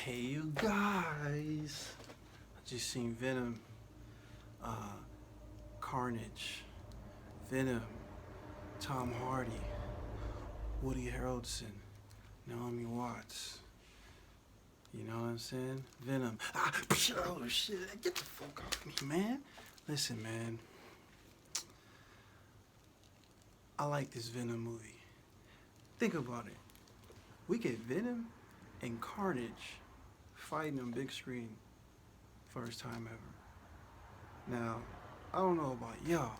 Hey you guys, I just seen Venom, uh, Carnage, Venom, Tom Hardy, Woody Harrelson, Naomi Watts. You know what I'm saying? Venom. Oh shit! Get the fuck off me, man. Listen, man. I like this Venom movie. Think about it. We get Venom and Carnage fighting on big screen, first time ever. Now, I don't know about y'all,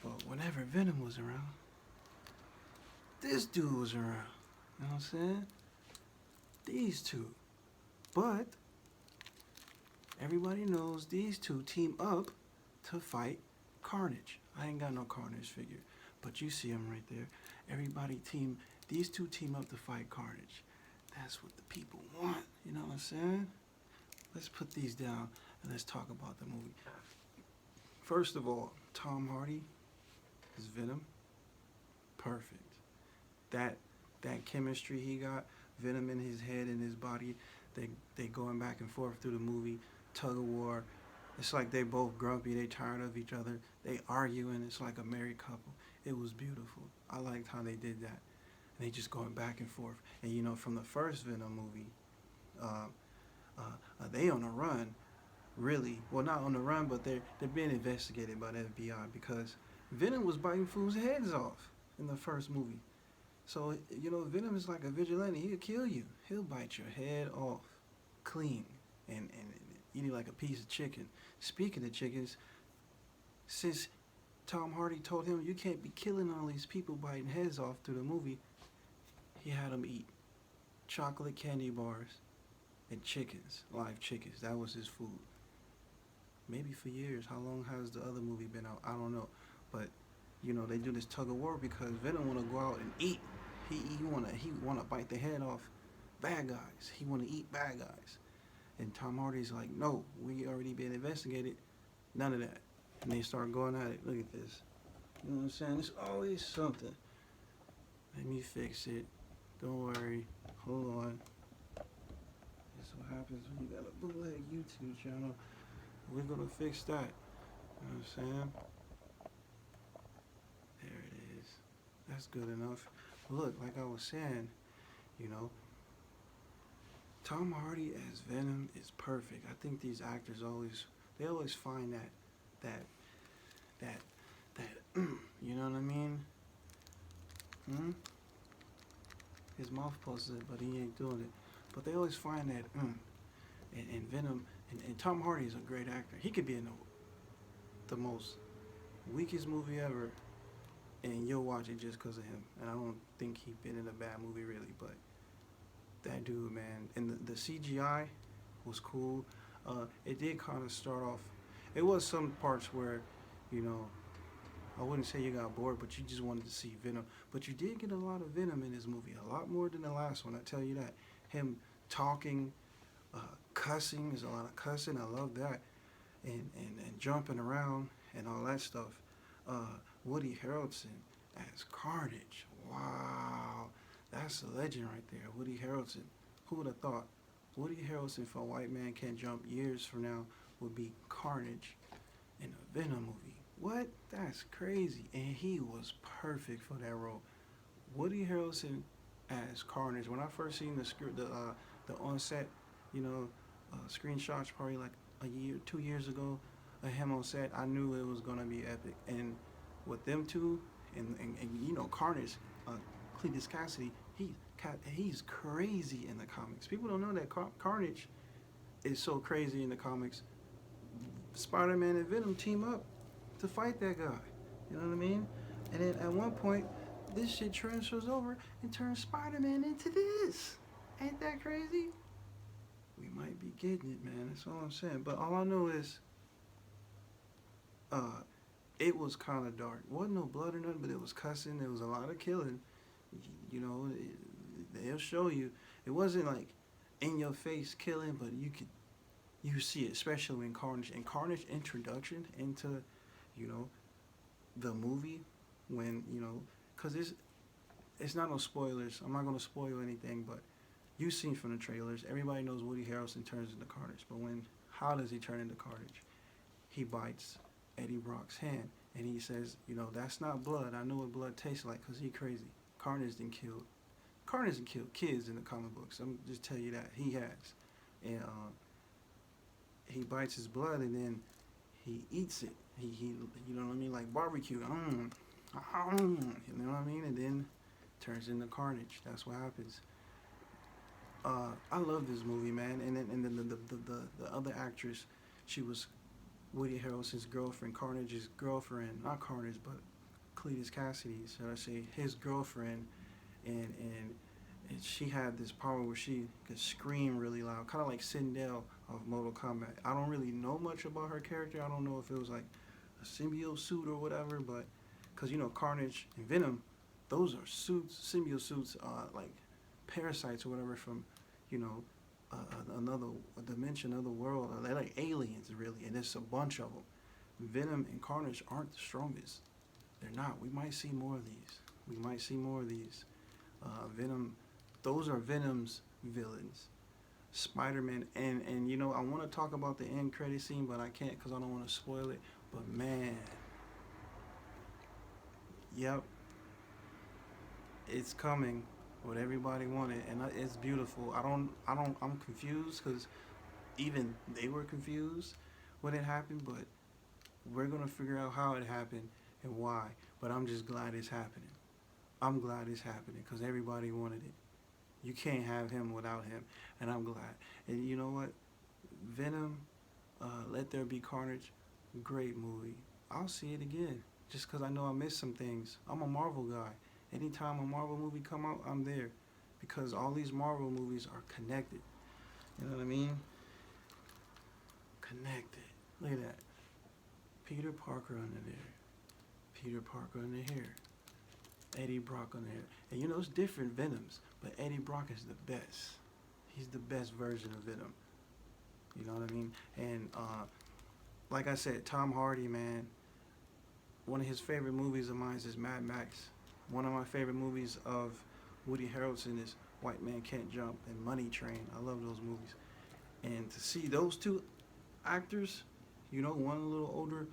but whenever Venom was around, this dude was around. You know what I'm saying? These two. But everybody knows these two team up to fight Carnage. I ain't got no Carnage figure, but you see him right there. These two team up to fight Carnage. That's what the people want. You know what I'm saying? Let's put these down and let's talk about the movie. First of all, Tom Hardy is Venom. Perfect. That that chemistry he got, Venom in his head and his body, they going back and forth through the movie, tug of war. It's like they both grumpy, they tired of each other, they arguing, it's like a married couple. It was beautiful. I liked how they did that. And they just going back and forth. And you know, from the first Venom movie, uh, they on the run, really. Well, not on the run, but they're being investigated by the FBI because Venom was biting fools' heads off in the first movie. So you know, Venom is like a vigilante. He'll kill you. He'll bite your head off, clean, and eat it like a piece of chicken. Speaking of chickens, since Tom Hardy told him you can't be killing all these people biting heads off through the movie, he had him eat chocolate candy bars and chickens, live chickens. That was his food. Maybe for years. How long has the other movie been out? I don't know, but you know they do this tug of war because Venom want to go out and eat. He wanna bite the head off bad guys. He wanna eat bad guys. And Tom Hardy's like, no, we already been investigated. None of that. And they start going at it. Look at this. You know what I'm saying? It's always something. Let me fix it. Don't worry. Hold on. This is what happens when you got a bootleg YouTube channel. We're gonna fix that. You know what I'm saying? There it is. That's good enough. Look, like I was saying, you know, Tom Hardy as Venom is perfect. I think these actors always find that that that you know what I mean? Hmm? His mouth pulses it, but he ain't doing it. But they always find that and Venom and Tom Hardy is a great actor. He could be in the most weakest movie ever, and you'll watch it just because of him. And I don't think he's been in a bad movie really, but that dude, man, and the CGI was cool. It did kind of start off. It was some parts where, you know, I wouldn't say you got bored, but you just wanted to see Venom. But you did get a lot of Venom in this movie, a lot more than the last one. I tell you that. Him talking, cussing, there's a lot of cussing. I love that, and jumping around and all that stuff. Woody Harrelson as Carnage. Wow, that's a legend right there. Woody Harrelson. Who would have thought? Woody Harrelson for a white man can't jump years from now would be Carnage in a Venom movie. What? That's crazy. And he was perfect for that role. Woody Harrelson as Carnage. When I first seen the script, the on set, you know, screenshots probably like a year, 2 years ago, of him on set, I knew it was gonna be epic. And with them two, and you know, Carnage, uh, Cletus Cassidy, he's crazy in the comics. People don't know that Carnage is so crazy in the comics. Spider-Man and Venom team up to fight that guy. You know what I mean? And then at one point, this shit transfers over and turns Spider-Man into this. Ain't that crazy? We might be getting it, man. That's all I'm saying. But all I know is, uh, it was kind of dark. Wasn't no blood or nothing, but it was cussing. There was a lot of killing. You know, they'll show you. It wasn't like in your face killing, but you see it, especially in Carnage. And Carnage introduction into, you know, the movie when, you know, because it's not no spoilers. I'm not gonna spoil anything, but You've seen from the trailers, everybody knows Woody Harrelson turns into Carnage. But how does he turn into Carnage? He bites Eddie Brock's hand. And he says, that's not blood. I know what blood tastes like because he crazy. Carnage didn't kill kids in the comic books. I'm just tell you that. He has. And he bites his blood and then he eats it. He you know what I mean? Like barbecue. You know what I mean? And then turns into Carnage. That's what happens. I love this movie, man. And then the other actress, she was Woody Harrelson's girlfriend, Carnage's girlfriend, not Carnage, but Cletus Cassidy's, should I say, his girlfriend, and she had this power where she could scream really loud, kind of like Sindel of Mortal Kombat. I don't really know much about her character. I don't know if it was like a symbiote suit or whatever, but because Carnage and Venom, those are suits, symbiote suits, like parasites or whatever from, another dimension, another world. They're like aliens, really, and there's a bunch of them. Venom and Carnage aren't the strongest. They're not. We might see more of these. Venom, those are Venom's villains. Spider-Man, and I want to talk about the end credit scene, but I can't because I don't want to spoil it. But man, yep, it's coming. What everybody wanted, and it's beautiful. I'm confused because even they were confused when it happened, but we're gonna figure out how it happened and why. But I'm just glad it's happening. I'm glad it's happening because everybody wanted it. You can't have him without him, and I'm glad. And you know what? Venom, Let There Be Carnage, great movie. I'll see it again just because I know I missed some things. I'm a Marvel guy. Anytime a Marvel movie come out, I'm there because all these Marvel movies are connected. You know what I mean? Connected. Look at that. Peter Parker under there. Peter Parker under here. Eddie Brock under here. And it's different Venoms, but Eddie Brock is the best. He's the best version of Venom. You know what I mean? And like I said, Tom Hardy, man, one of his favorite movies of mine is Mad Max. One of my favorite movies of Woody Harrelson is White Man Can't Jump and Money Train. I love those movies. And to see those two actors, one a little older,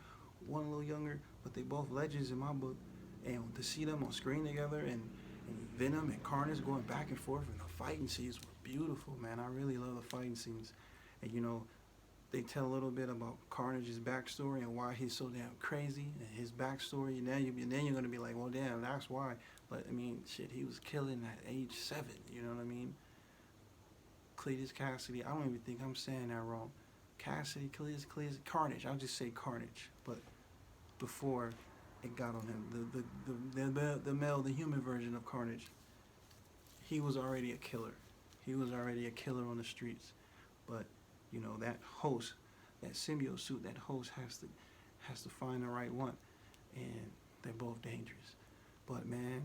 one a little younger, but they both legends in my book. And to see them on screen together and Venom and Carnage going back and forth and the fighting scenes were beautiful, man. I really love the fighting scenes. And they tell a little bit about Carnage's backstory and why he's so damn crazy and his backstory. And then you're gonna be like, well, damn, that's why. But I mean, shit, he was killing at age 7. You know what I mean? Cletus Cassidy. I don't even think I'm saying that wrong. Cassidy, Cletus, Carnage. I'll just say Carnage. But before it got on him, the male, the human version of Carnage, he was already a killer. He was already a killer on the streets. But that host, that symbiote suit, that host has to find the right one, and they're both dangerous. But man,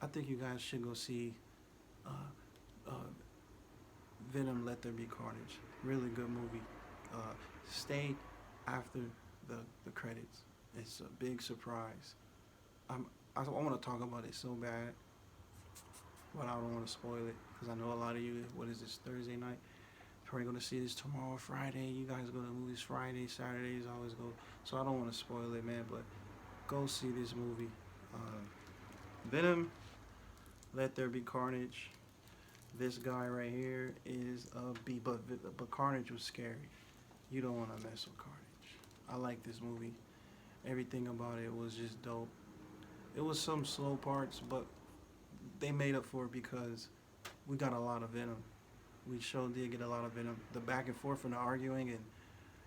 I think you guys should go see Venom: Let There Be Carnage. Really good movie. Stay after the credits. It's a big surprise. I want to talk about it so bad, but I don't want to spoil it because I know a lot of you. What is this, Thursday night? Probably going to see this tomorrow, Friday. You guys go to movies Friday, Saturdays, always go. So I don't want to spoil it, man, but go see this movie. Venom, Let There Be Carnage. This guy right here is a B, but Carnage was scary. You don't want to mess with Carnage. I like this movie. Everything about it was just dope. It was some slow parts, but they made up for it because we got a lot of Venom. We sure did get a lot of Venom. The back and forth and the arguing and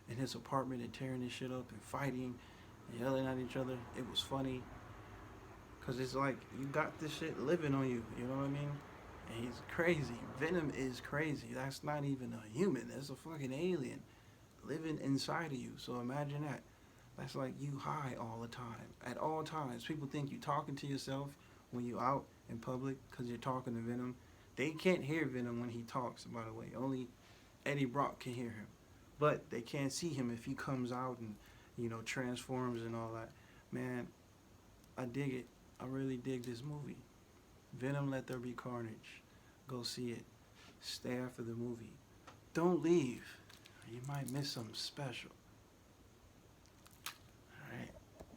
in his apartment and tearing this shit up and fighting and yelling at each other. It was funny. Because it's like, you got this shit living on you. You know what I mean? And he's crazy. Venom is crazy. That's not even a human. That's a fucking alien living inside of you. So imagine that. That's like you high all the time. At all times. People think you talking to yourself when you out in public because you're talking to Venom. They can't hear Venom when he talks, by the way. Only Eddie Brock can hear him. But they can't see him if he comes out and, transforms and all that. Man, I dig it. I really dig this movie. Venom: Let There Be Carnage. Go see it. Stay after the movie. Don't leave. You might miss something special.